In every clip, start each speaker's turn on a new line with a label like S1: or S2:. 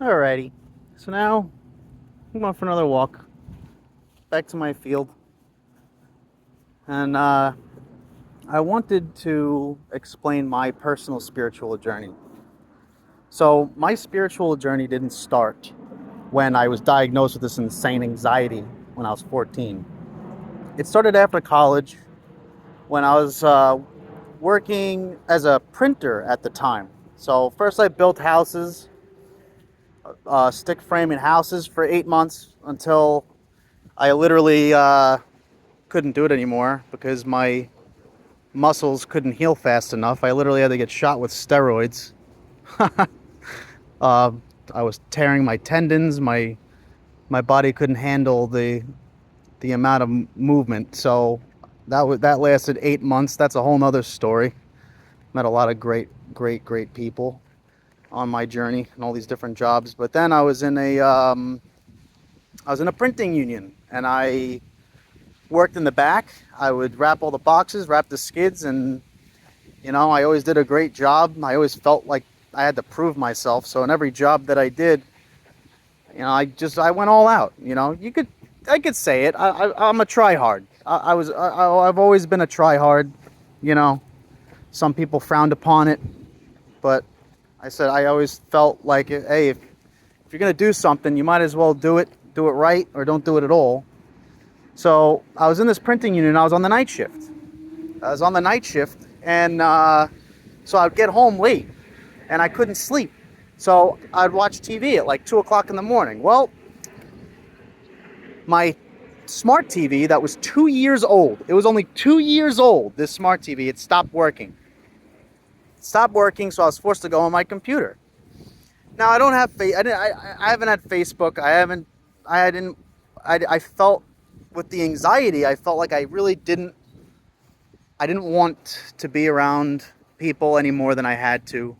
S1: Alrighty, so now I'm going for another walk back to my field, and I wanted to explain my personal spiritual journey. So, my spiritual journey didn't start when I was diagnosed with this insane anxiety when I was 14. It started after college when I was working as a printer at the time. So, first I built houses, stick framing houses for 8 months until I literally couldn't do it anymore because my muscles couldn't heal fast enough. I literally had to get shot with steroids. uh, I was tearing my tendons. My body couldn't handle the amount of movement. So that lasted 8 months. That's a whole nother story. Met a lot of great people on my journey and all these different jobs. But then I was in a printing union, and I worked in the back. I would wrap all the boxes, wrap the skids, and I always did a great job. I always felt like I had to prove myself. So in every job that I did, I went all out. I could say it. I'm a try hard. I've always been a try hard. You know, some people frowned upon it, but I always felt like, hey, if you're gonna do something, you might as well do it right, or don't do it at all. So I was in this printing unit, and I was on the night shift. And so I'd get home late, and I couldn't sleep. So I'd watch TV at like 2 o'clock in the morning. Well, my smart TV that was 2 years old, it was only 2 years old, this smart TV, it stopped working. So I was forced to go on my computer. Now I don't have I haven't had Facebook. I felt with the anxiety, I felt like I didn't want to be around people any more than I had to.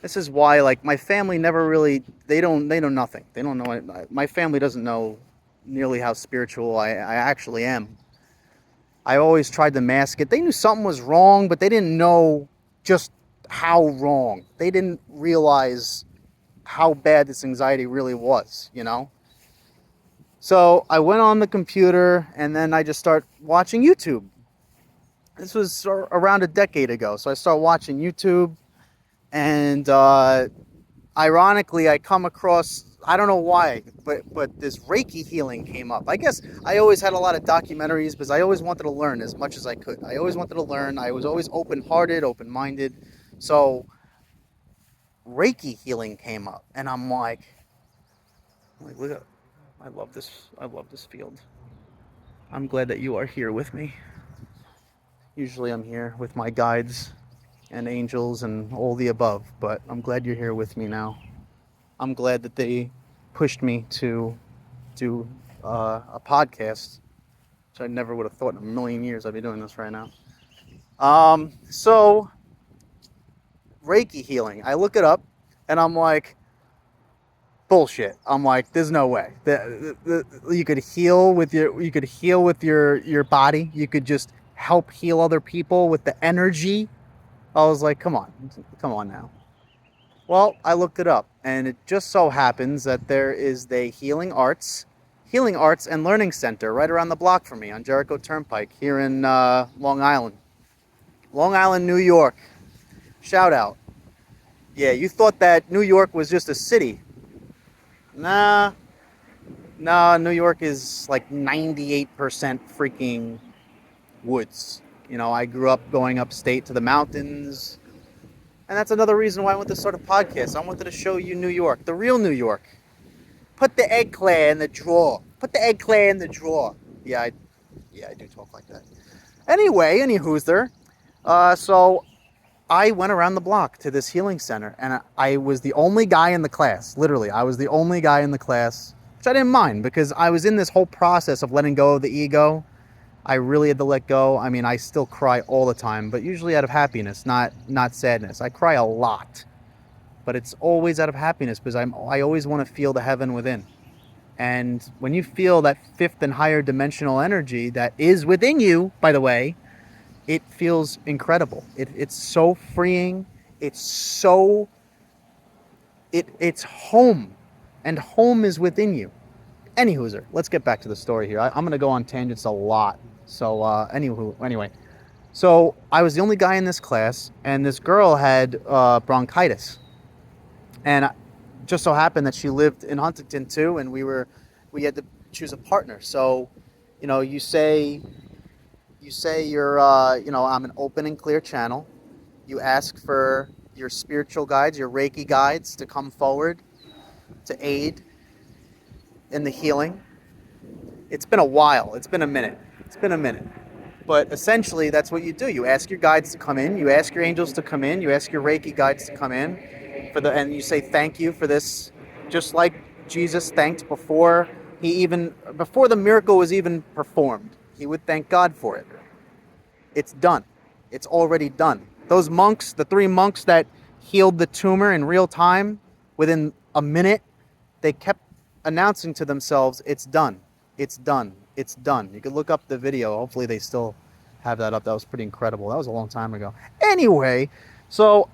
S1: This is why, like, my family never really, they know nothing. They don't know it. My family doesn't know nearly how spiritual I actually am. I always tried to mask it. They knew something was wrong, but they didn't know just how wrong. They didn't realize how bad this anxiety really was. So I went on the computer, and then I just start watching YouTube. This was around a decade ago. So I started watching YouTube, and ironically, I come across, I don't know why, but this Reiki healing came up. I guess I always had a lot of documentaries because I always wanted to learn as much as I could. I always wanted to learn. I was always open-hearted, open-minded. So Reiki healing came up, and I'm like, look at, I love this. I love this field. I'm glad that you are here with me. Usually I'm here with my guides and angels and all the above, but I'm glad you're here with me now. I'm glad that they pushed me to do a podcast, which I never would have thought in a million years I'd be doing this right now. So Reiki healing, I look it up, and I'm like, bullshit. I'm like, there's no way that you could heal with your body. You could just help heal other people with the energy. I was like, come on now. Well, I looked it up, and it just so happens that there is the Healing Arts and Learning Center right around the block from me on Jericho Turnpike here in Long Island, New York. Shout out. Yeah, you thought that New York was just a city. Nah, nah, New York is like 98% freaking woods. I grew up going upstate to the mountains. And that's another reason why I wanted to start a podcast. I wanted to show you New York, the real New York. Put the eclair in the drawer. Put the eclair in the drawer. Yeah, I do talk like that. Anyway, anywho's there. So I went around the block to this healing center, and I was the only guy in the class. Literally, I was the only guy in the class, which I didn't mind because I was in this whole process of letting go of the ego. I really had to let go. I mean, I still cry all the time, but usually out of happiness, not sadness. I cry a lot, but it's always out of happiness because I always want to feel the heaven within. And when you feel that fifth and higher dimensional energy that is within you, by the way, it feels incredible. It's so freeing. It's so It's home, and home is within you. Anywhozer, let's get back to the story here. I'm going to go on tangents a lot. So, anyway. So, I was the only guy in this class, and this girl had bronchitis. And just so happened that she lived in Huntington too, and we had to choose a partner. So, you say you're, I'm an open and clear channel. You ask for your spiritual guides, your Reiki guides to come forward to aid in the healing. It's been a while. It's been a minute. But essentially, that's what you do. You ask your guides to come in. You ask your angels to come in. You ask your Reiki guides to come in, and you say thank you for this, just like Jesus thanked before the miracle was even performed. He would thank God for it. It's done. It's already done. Those monks, the 3 monks that healed the tumor in real time, within a minute, they kept announcing to themselves, it's done. It's done. It's done. You could look up the video. Hopefully they still have that up. That was pretty incredible. That was a long time ago. Anyway, so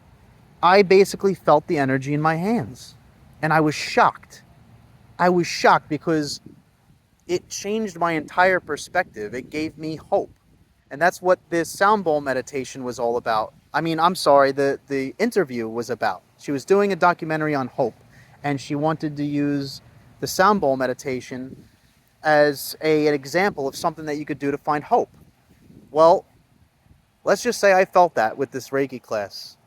S1: I basically felt the energy in my hands. And I was shocked. I was shocked because it changed my entire perspective. It gave me hope. And that's what this sound bowl meditation was all about. I mean, I'm sorry, the interview was about. She was doing a documentary on hope, and she wanted to use the sound bowl meditation as an example of something that you could do to find hope. Well, let's just say I felt that with this Reiki class.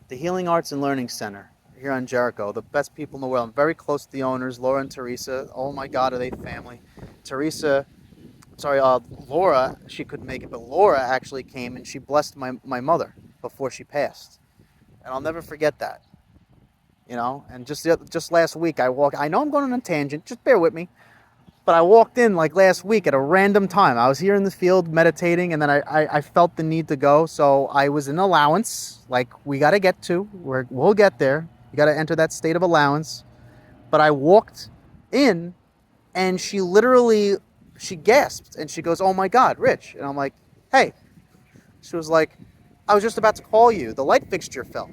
S1: The Healing Arts and Learning Center here in Jericho, the best people in the world. I'm very close to the owners, Laura and Teresa. Oh my God, are they family? Laura, she couldn't make it, but Laura actually came and she blessed my mother before she passed. And I'll never forget that. And just last week I know I'm going on a tangent, just bear with me. But I walked in like last week at a random time. I was here in the field meditating, and then I felt the need to go. So I was in allowance, like we got to get to. We'll get there. You got to enter that state of allowance. But I walked in, and she gasped, and she goes, "Oh my God, Rich." And I'm like, "Hey." She was like, "I was just about to call you. The light fixture fell."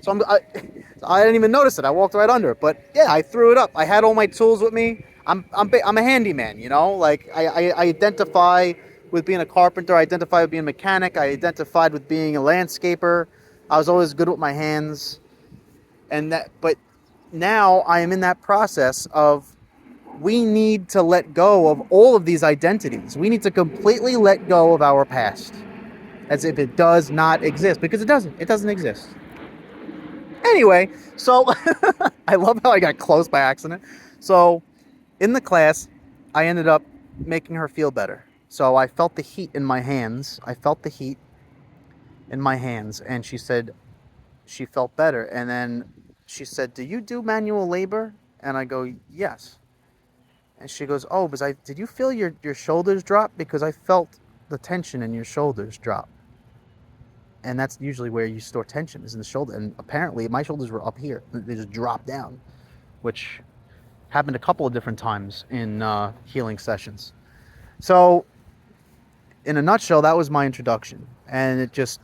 S1: So I didn't even notice it. I walked right under it. But yeah, I threw it up. I had all my tools with me. I'm a handyman, Like I identify with being a carpenter. I identify with being a mechanic. I identified with being a landscaper. I was always good with my hands. But now I am in that process of, we need to let go of all of these identities. We need to completely let go of our past, as if it does not exist, because it doesn't. It doesn't exist. Anyway, so I love how I got close by accident. So in the class, I ended up making her feel better. So I felt the heat in my hands. And she said she felt better. And then she said, "Do you do manual labor?" And I go, "Yes." And she goes, "Oh, did you feel your shoulders drop? Because I felt the tension in your shoulders drop." And that's usually where you store tension, is in the shoulder. And apparently my shoulders were up here. They just dropped down, which happened a couple of different times in healing sessions. So in a nutshell, that was my introduction. And it just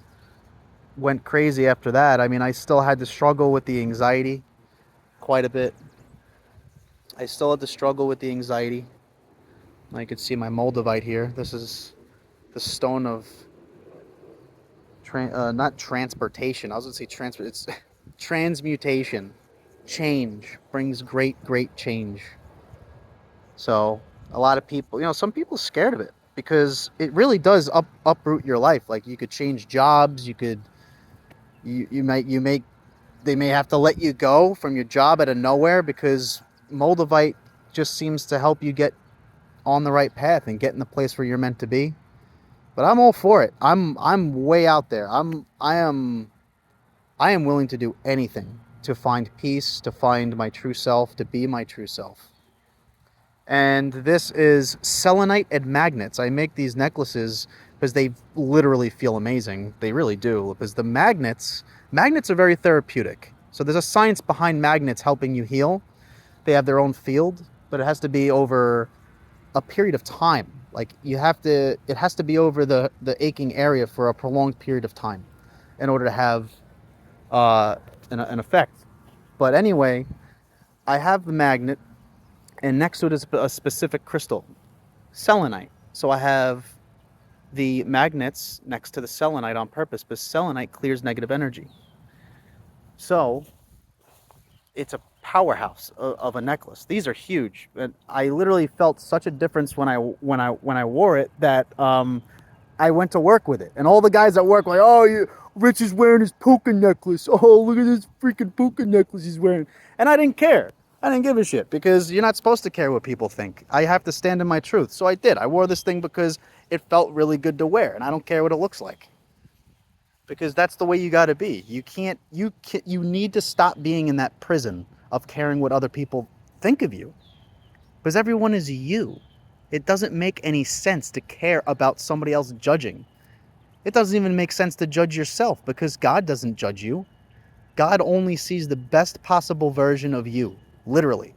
S1: went crazy after that. I mean, I still had to struggle with the anxiety quite a bit. I could see my Moldavite here. This is the stone of not transportation. I was going to say it's transmutation. Change brings great change. So a lot of people, some people are scared of it, because it really does uproot your life. Like, you could change jobs. They may have to let you go from your job out of nowhere, because Moldavite just seems to help you get on the right path and get in the place where you're meant to be. But I'm all for it. I'm way out there. I am willing to do anything to find peace, to find my true self, to be my true self. And this is selenite and magnets. I make these necklaces because they literally feel amazing. They really do. Because the magnets are very therapeutic. So there's a science behind magnets helping you heal. They have their own field, but it has to be over a period of time. Like, it has to be over the aching area for a prolonged period of time in order to have an effect. But anyway, I have the magnet, and next to it is a specific crystal, selenite. So I have the magnets next to the selenite on purpose, because selenite clears negative energy. So it's a powerhouse of a necklace. These are huge, and I literally felt such a difference when I wore it that I went to work with it, and all the guys at work were like, "Oh, Rich is wearing his puka necklace. Oh, look at this freaking puka necklace he's wearing," and I didn't care. I didn't give a shit, because you're not supposed to care what people think. I have to stand in my truth, so I did. I wore this thing because it felt really good to wear, and I don't care what it looks like, because that's the way you got to be. You need to stop being in that prison of caring what other people think of you, because everyone is you. It doesn't make any sense to care about somebody else judging. It doesn't even make sense to judge yourself, because God doesn't judge you. God only sees the best possible version of you, literally.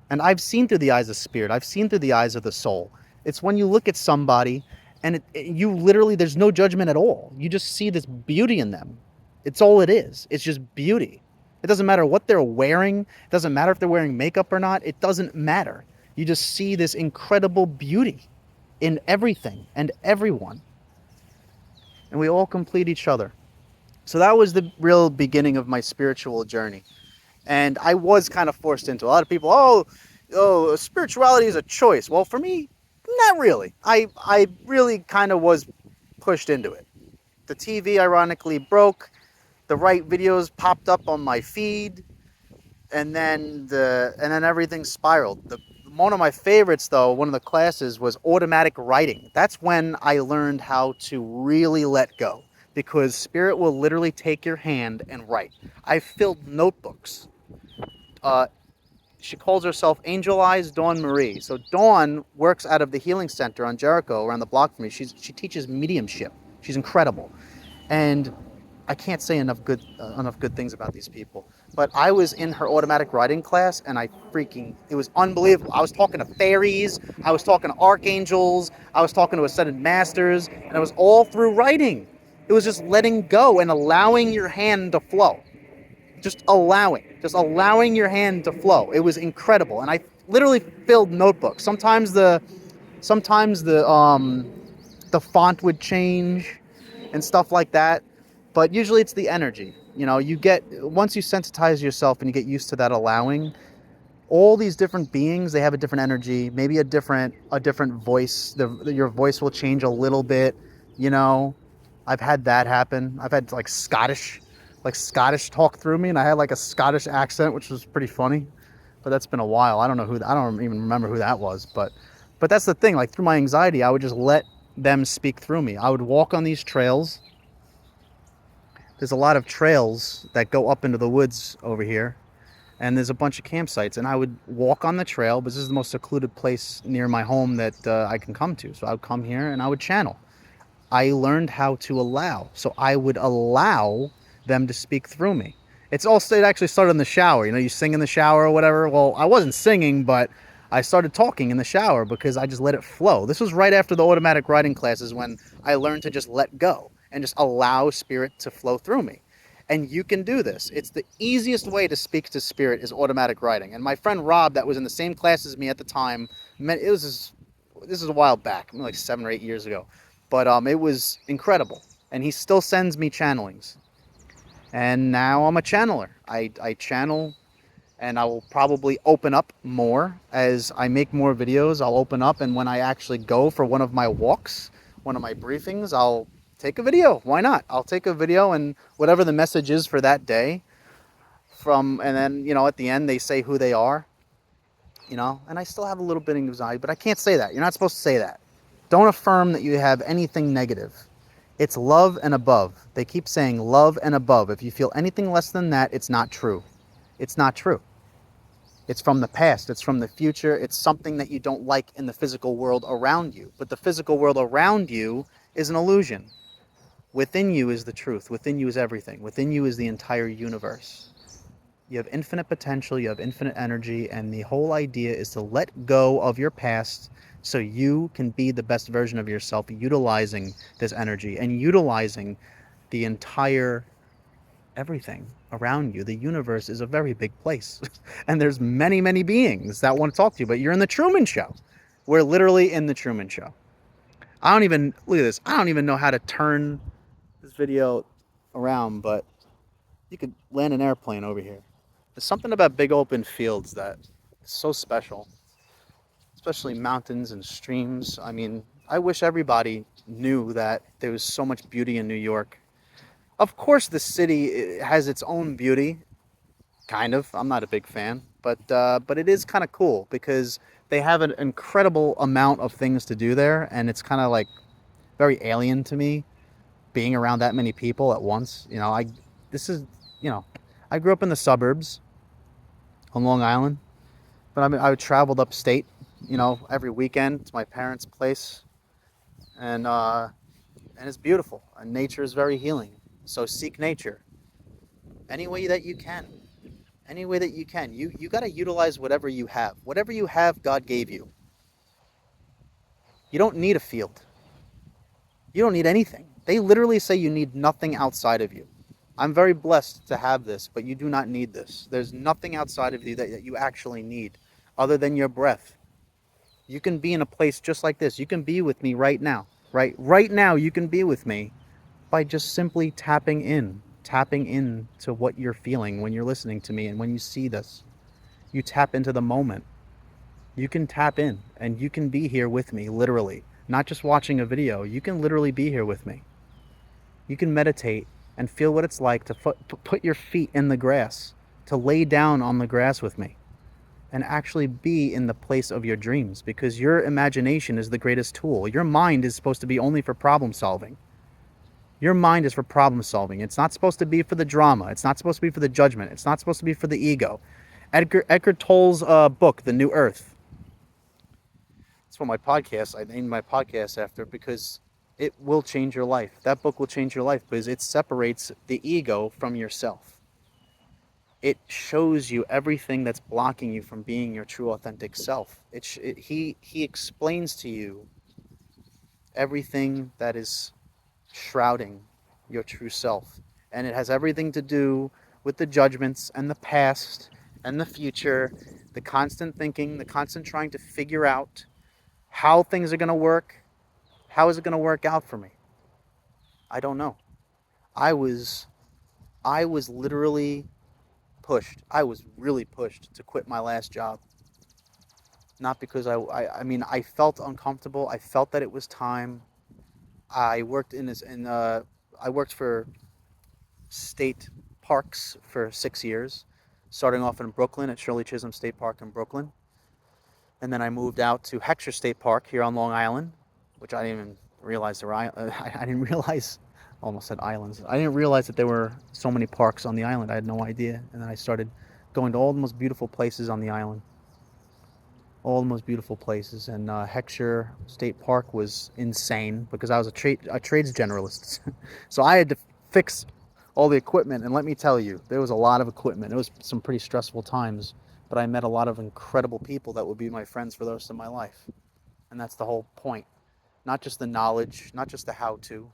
S1: And I've seen through the eyes of spirit. I've seen through the eyes of the soul. It's when you look at somebody and you literally, there's no judgment at all. You just see this beauty in them. It's all it is. It's just beauty. It doesn't matter what they're wearing. It doesn't matter if they're wearing makeup or not. It doesn't matter. You just see this incredible beauty in everything and everyone. And we all complete each other. So that was the real beginning of my spiritual journey. And I was kind of forced into it. A lot of people, oh, spirituality is a choice. Well, for me, not really. I really kind of was pushed into it. The TV ironically broke. The right videos popped up on my feed, and then everything spiraled. One of my favorites, though, one of the classes was automatic writing. That's when I learned how to really let go, because spirit will literally take your hand and write. I filled notebooks. She calls herself Angel Eyes Dawn Marie. So Dawn works out of the healing center on Jericho around the block from me. She teaches mediumship. She's incredible, and I can't say enough good things about these people. But I was in her automatic writing class, and it was unbelievable. I was talking to fairies, I was talking to archangels, I was talking to ascended masters, and it was all through writing. It was just letting go and allowing your hand to flow. Just allowing your hand to flow. It was incredible, and I literally filled notebooks. Sometimes the font would change and stuff like that, but usually it's the energy. Once you sensitize yourself and you get used to that allowing, all these different beings, they have a different energy, maybe a different voice. Your voice will change a little bit. I've had that happen. I've had Scottish talk through me, and I had a Scottish accent, which was pretty funny. But that's been a while. I don't even remember who that was. But that's the thing. Through my anxiety, I would just let them speak through me. I would walk on these trails. There's a lot of trails that go up into the woods over here, and there's a bunch of campsites. And I would walk on the trail, but this is the most secluded place near my home that I can come to. So I would come here and I would channel. I learned how to allow. So I would allow them to speak through me. It actually started in the shower. You sing in the shower or whatever. Well, I wasn't singing, but I started talking in the shower because I just let it flow. This was right after the automatic writing classes, when I learned to just let go and just allow spirit to flow through me. And you can do this. It's the easiest way to speak to spirit is automatic writing. And my friend Rob, that was in the same class as me at the time, this is a while back, 7 or 8 years ago. But it was incredible. And he still sends me channelings. And now I'm a channeler. I channel, and I will probably open up more as I make more videos. I'll open up, and when I actually go for one of my walks, one of my briefings, I'll take a video. Why not? I'll take a video, and whatever the message is for that day, and then, at the end they say who they are, and I still have a little bit of anxiety, but I can't say that. You're not supposed to say that. Don't affirm that you have anything negative. It's love and above. They keep saying love and above. If you feel anything less than that, it's not true. It's not true. It's from the past. It's from the future. It's something that you don't like in the physical world around you. But the physical world around you is an illusion. Within you is the truth. Within you is everything. Within you is the entire universe. You have infinite potential. You have infinite energy. And the whole idea is to let go of your past so you can be the best version of yourself, utilizing this energy and utilizing the entire everything around you. The universe is a very big place. And there's many, many beings that want to talk to you, but you're in the Truman Show. We're literally in the Truman Show. I don't even, look at this. I don't even know how to turn this video around, but you could land an airplane over here. There's something about big open fields that is so special, especially mountains and streams. I mean, I wish everybody knew that there was so much beauty in New York. Of course, the city has its own beauty, kind of. I'm not a big fan, but it is kind of cool because they have an incredible amount of things to do there, and it's kind of like very alien to me being around that many people at once. You know, this is, you know, I grew up in the suburbs on Long Island, but I mean, I traveled upstate, you know, every weekend to my parents' place, and it's beautiful. And nature is very healing. So seek nature any way that you can. Any way that you can. You got to utilize whatever you have. Whatever you have, God gave you. You don't need a field. You don't need anything. They literally say you need nothing outside of you. I'm very blessed to have this, but you do not need this. There's nothing outside of you that you actually need other than your breath. You can be in a place just like this. You can be with me right now. Right now you can be with me by just simply tapping in to what you're feeling when you're listening to me and when you see this. You tap into the moment. You can tap in and you can be here with me, literally. Not just watching a video. You can literally be here with me. You can meditate and feel what it's like to put your feet in the grass, to lay down on the grass with me, and actually be in the place of your dreams, because your imagination is the greatest tool. Your mind is supposed to be only for problem solving. Your mind is for problem solving. It's not supposed to be for the drama. It's not supposed to be for the judgment. It's not supposed to be for the ego. Eckhart Tolle's book, The New Earth. It's what my podcast, I named my podcast after, because it will change your life. That book will change your life because it separates the ego from yourself. It shows you everything that's blocking you from being your true authentic self. He explains to you everything that is shrouding your true self. And it has everything to do with the judgments and the past and the future, the constant thinking, the constant trying to figure out how things are going to work. How is it going to work out for me? I don't know. I was literally pushed. I was really pushed to quit my last job. Not because I mean, I felt uncomfortable. I felt that it was time. I worked I worked for state parks for 6 years, starting off in Brooklyn at Shirley Chisholm State Park in Brooklyn. And then I moved out to Heckscher State Park here on Long Island, which I didn't even realize there were, I didn't realize, almost said islands. I didn't realize that there were so many parks on the island. I had no idea. And then I started going to all the most beautiful places on the island. All the most beautiful places. And Heckscher State Park was insane because I was a trades generalist. So I had to fix all the equipment. And let me tell you, there was a lot of equipment. It was some pretty stressful times. But I met a lot of incredible people that would be my friends for the rest of my life. And that's the whole point. Not just the knowledge, not just the how-to.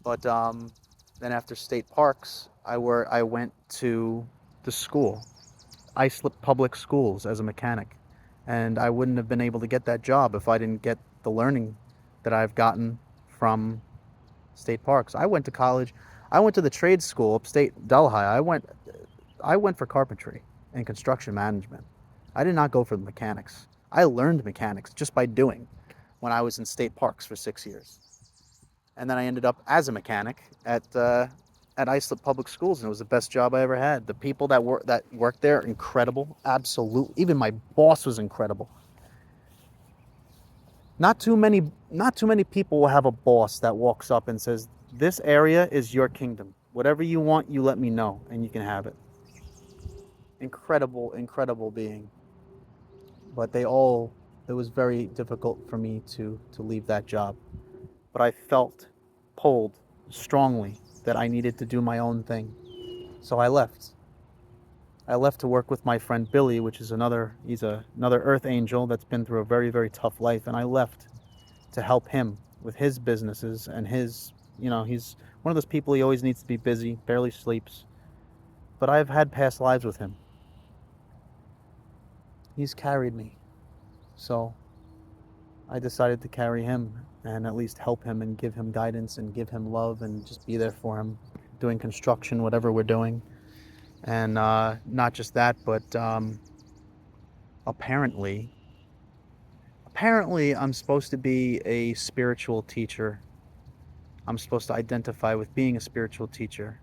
S1: But then after state parks, I went to the school. Islip Public Schools as a mechanic. And I wouldn't have been able to get that job if I didn't get the learning that I've gotten from state parks. I went to college. I went to the trade school upstate Delhi. I went for carpentry and construction management. I did not go for the mechanics. I learned mechanics just by doing when I was in state parks for 6 years. And then I ended up as a mechanic at Islip Public Schools, and it was the best job I ever had. The people that worked there, incredible, absolute. Even my boss was incredible. Not too many people will have a boss that walks up and says, "This area is your kingdom. Whatever you want, you let me know, and you can have it." Incredible, incredible being. But it was very difficult for me to leave that job. But I felt pulled strongly that I needed to do my own thing. So I left. I left to work with my friend Billy, he's another earth angel that's been through a very, very tough life. And I left to help him with his businesses and he's One of those people, he always needs to be busy, barely sleeps. But I've had past lives with him. He's carried me. So I decided to carry him and at least help him and give him guidance and give him love and just be there for him, doing construction, whatever we're doing. And not just that, but apparently, I'm supposed to be a spiritual teacher. I'm supposed to identify with being a spiritual teacher.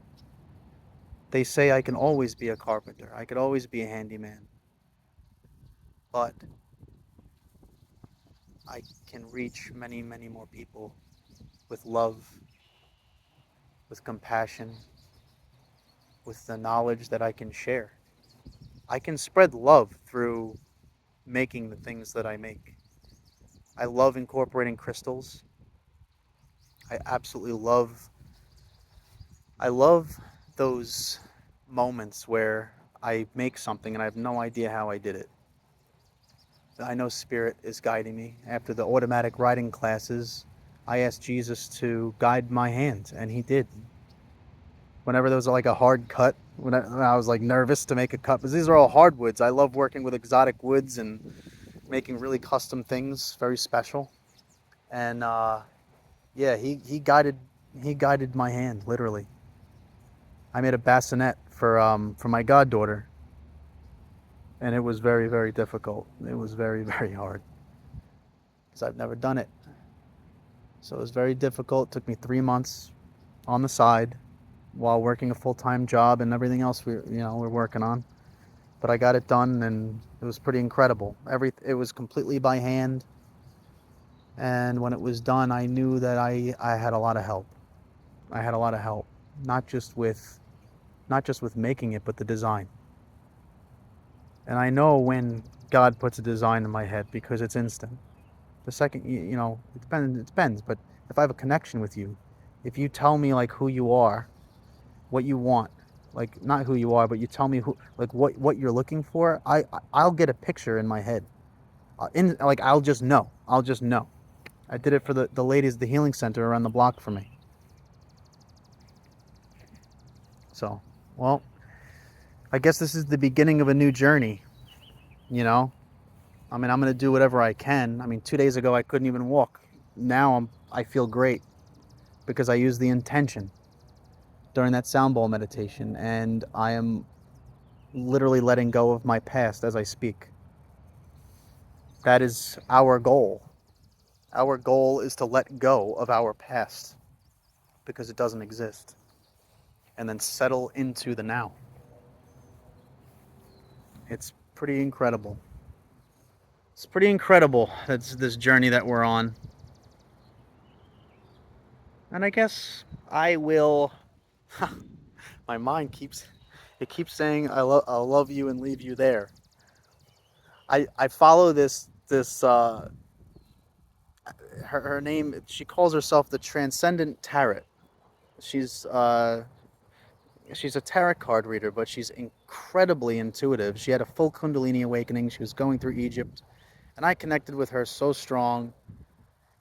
S1: They say I can always be a carpenter. I could always be a handyman. But I can reach many, many more people with love, with compassion, with the knowledge that I can share. I can spread love through making the things that I make. I love incorporating crystals. I absolutely love those moments where I make something and I have no idea how I did it. I know Spirit is guiding me. After the automatic writing classes, I asked Jesus to guide my hand, and he did. Whenever there was like a hard cut, when I was like nervous to make a cut, because these are all hardwoods. I love working with exotic woods and making really custom things, very special. And yeah, he guided my hand literally. I made a bassinet for my goddaughter, and it was very, very difficult. It was very, very hard because I've never done it. So it was very difficult. It took me 3 months on the side while working a full-time job and everything else we're working on. But I got it done, and it was pretty incredible. It was completely by hand, and when it was done, I knew that I had a lot of help. I had a lot of help, not just with making it, but the design. And I know when God puts a design in my head because it's instant. The second it depends. But if I have a connection with you, if you tell me like who you are, what you want, like not who you are, but you tell me who, like what you're looking for, I'll get a picture in my head. I'll just know. I'll just know. I did it for the ladies at the healing center around the block for me. So, well, I guess this is the beginning of a new journey, you know? I mean, I'm going to do whatever I can. I mean, 2 days ago I couldn't even walk. Now I feel great because I used the intention during that sound bowl meditation, and I am literally letting go of my past as I speak. That is our goal. Our goal is to let go of our past because it doesn't exist and then settle into the now. It's pretty incredible. It's pretty incredible. That's this journey that we're on. And I guess I will my mind keeps saying I'll love you and leave you there. I follow this her name, she calls herself the Transcendent Tarot. She's she's a tarot card reader, but she's incredibly intuitive. She had a full Kundalini awakening. She was going through Egypt, and I connected with her so strong,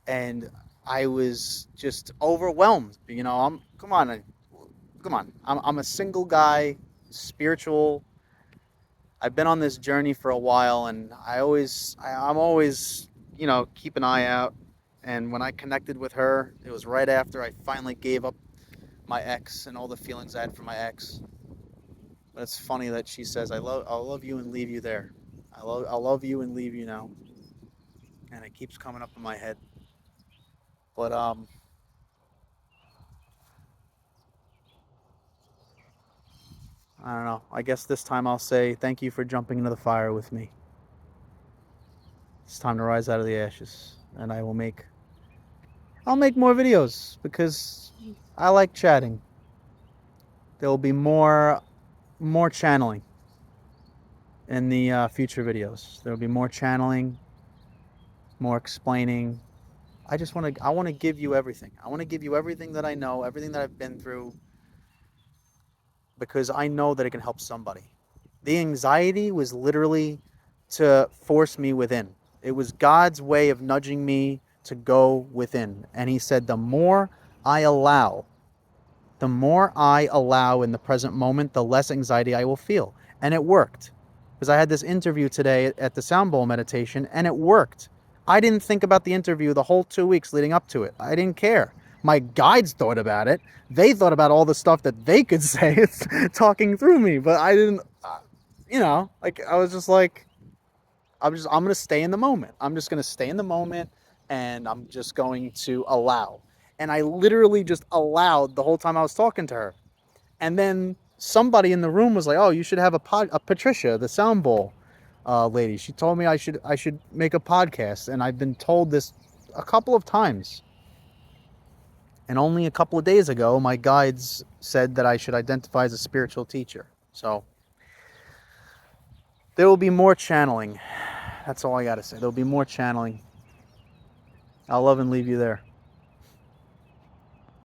S1: and I was just overwhelmed. Come on, I'm a single guy, spiritual. I've been on this journey for a while, and I'm always, keep an eye out. And when I connected with her, it was right after I finally gave up my ex and all the feelings I had for my ex. But it's funny that she says, I'll love you and leave you there. I'll love you and leave you now. And it keeps coming up in my head. But I don't know. I guess this time I'll say thank you for jumping into the fire with me. It's time to rise out of the ashes, and I'll make more videos because I like chatting. There will be more channeling in the future videos. There will be more channeling, more explaining. I want to give you everything. I want to give you everything that I know, everything that I've been through, because I know that it can help somebody. The anxiety was literally to force me within. It was God's way of nudging me to go within. And he said, the more I allow The more I allow in the present moment, the less anxiety I will feel. And it worked. Because I had this interview today at the Sound Bowl meditation, and it worked. I didn't think about the interview the whole 2 weeks leading up to it. I didn't care. My guides thought about it. They thought about all the stuff that they could say. It's talking through me, but I didn't, like, I was just like, I'm going to stay in the moment. I'm just going to stay in the moment, and I'm just going to allow. And I literally just allowed the whole time I was talking to her. And then somebody in the room was like, "Oh, you should have a Patricia, the Sound Bowl lady. She told me I should make a podcast." And I've been told this a couple of times. And only a couple of days ago, my guides said that I should identify as a spiritual teacher. So there will be more channeling. That's all I got to say. There'll be more channeling. I'll love and leave you there.